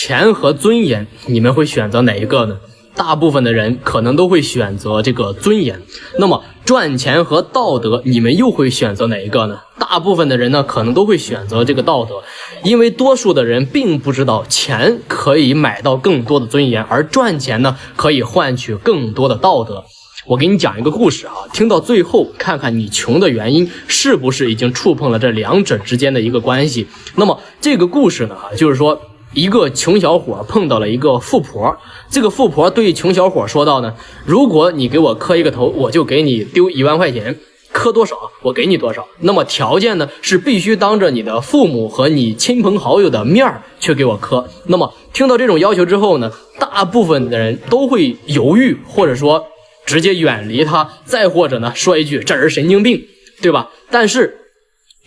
錢和尊嚴，你們會選擇哪一個呢？大部分的人可能都會選擇這個尊嚴。那麼賺錢和道德，你們又會選擇哪一個呢？大部分的人呢，可能都會選擇這個道德，因為多數的人並不知道錢可以買到更多的尊嚴，而賺錢呢，可以換取更多的道德。我給你講一個故事啊，聽到最後，看看你窮的原因是不是已經觸碰了這兩者之間的一個關係。那麼這個故事呢，就是說一個窮小伙碰到了一個富婆，這個富婆對窮小伙說道呢，如果你給我磕一個頭，我就給你丢1万塊錢，磕多少我給你多少。那麼條件呢，是必須当着你的父母和你親朋好友的面去给我磕。那麼聽到這種要求之後呢，大部分的人都會猶豫，或者說直接遠離他，再或者呢說一句這人神經病，对吧？但是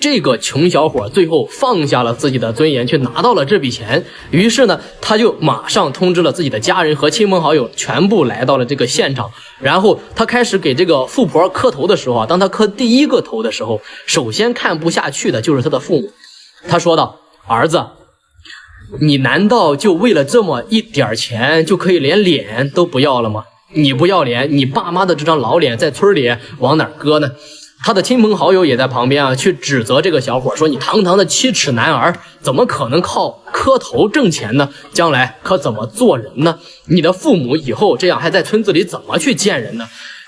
這個窮小伙最後放下了自己的尊嚴，去拿到了這筆錢。於是呢，他就馬上通知了自己的家人和親朋好友，全部來到了這個現場。然後他開始給這個富婆磕頭的時候啊，當他磕第一個頭的時候，首先看不下去的就是他的父母。他說道：兒子，你難道就為了這麼一點錢就可以連臉都不要了嗎？你不要臉，你爸媽的這張老臉在村裡往哪兒擱呢？他的親朋好友也在旁邊啊，去指責這個小伙，說你堂堂的7尺男兒，怎麼可能靠磕頭掙錢呢？將來可怎麼做人呢？你的父母以後這樣還在村子裡怎麼去見人呢？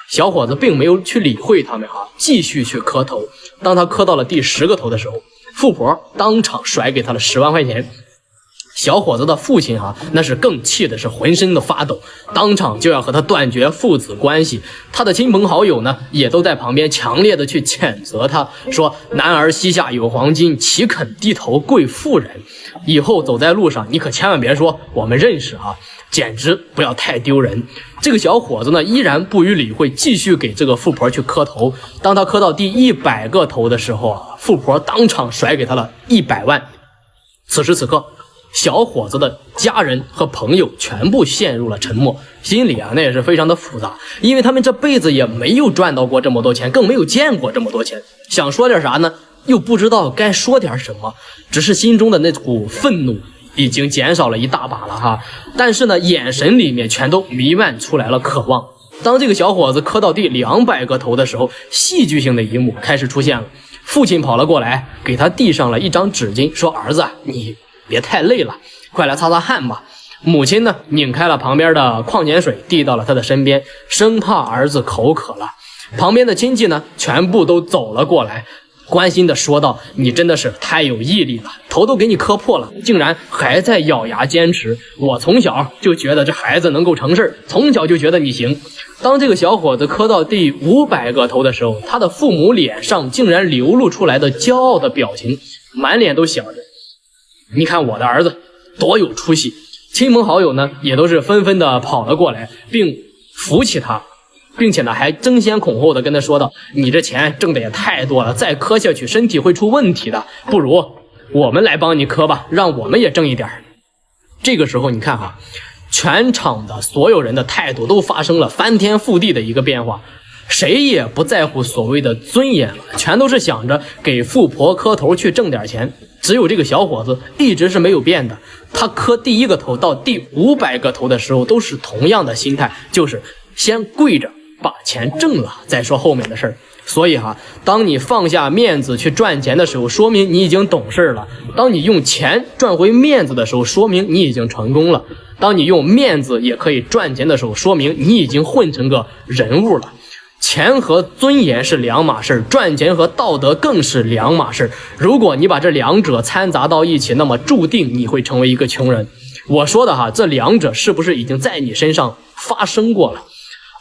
小伙子并沒有去理會他們啊，繼續去磕頭。當他磕到了第10個頭的時候，富婆當場甩給他了10萬塊錢。小伙子的父親那是更氣的是渾身的發抖，當場就要和他斷絕父子關係。他的親朋好友呢，也都在旁邊強烈的去譴責他，說男兒膝下有黃金，豈肯低頭跪婦人？以後走在路上，你可千萬別說我們認識啊，簡直不要太丟人。這個小伙子呢，依然不予理會，繼續給這個富婆去磕頭。當他磕到第100個頭的時候，富婆當場甩給他了100萬。此時此刻，小伙子的家人和朋友全部陷入了沉默，心裡那也是非常的複雜，因為他們這輩子也沒有賺到過這麼多錢，更沒有見過這麼多錢，想說點啥呢，又不知道該說點什麼，只是心中的那股憤怒已經減少了一大把了但是呢，眼神裡面全都彌漫出來了渴望。當這個小伙子磕到第200個頭的時候，戲劇性的一幕開始出現了，父親跑了過來，給他遞上了一張紙巾，說兒子，你別太累了，快來擦擦汗吧。母親呢，擰開了旁邊的礦泉水，遞到了他的身邊，生怕兒子口渴了。旁邊的親戚呢，全部都走了過來，關心的說道：你真的是太有毅力了，頭都給你磕破了，竟然還在咬牙堅持。我從小就覺得這孩子能夠成事，從小就覺得你行。當這個小伙子磕到第500個頭的時候，他的父母臉上竟然流露出來的驕傲的表情，滿臉都想着你看我的兒子多有出息。親朋好友呢，也都是紛紛的跑了過來，並扶起他，並且呢還爭先恐後的跟他說道：你這錢掙的也太多了，再磕下去身體会出問題的，不如我們來幫你磕吧，讓我們也掙一點。這個時候你看全場的所有人的態度都發生了翻天覆地的一個變化，誰也不在乎所謂的尊嚴了，全都是想着給富婆磕頭去掙點錢。只有這個小伙子一直是沒有變的，他磕第1個頭到第500個頭的時候都是同樣的心態，就是先跪着把錢掙了再說後面的事兒。所以當你放下面子去賺錢的時候，說明你已經懂事了；當你用錢賺回面子的時候，說明你已經成功了；當你用面子也可以賺錢的時候，說明你已经混成個人物了。錢和尊嚴是兩碼事，賺錢和道德更是兩碼事。如果你把這兩者摻雜到一起，那麼注定你會成為一個窮人。我說的這兩者是不是已經在你身上發生過了？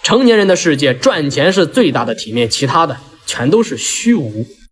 成年人的世界，賺錢是最大的體面，其他的全都是虛無。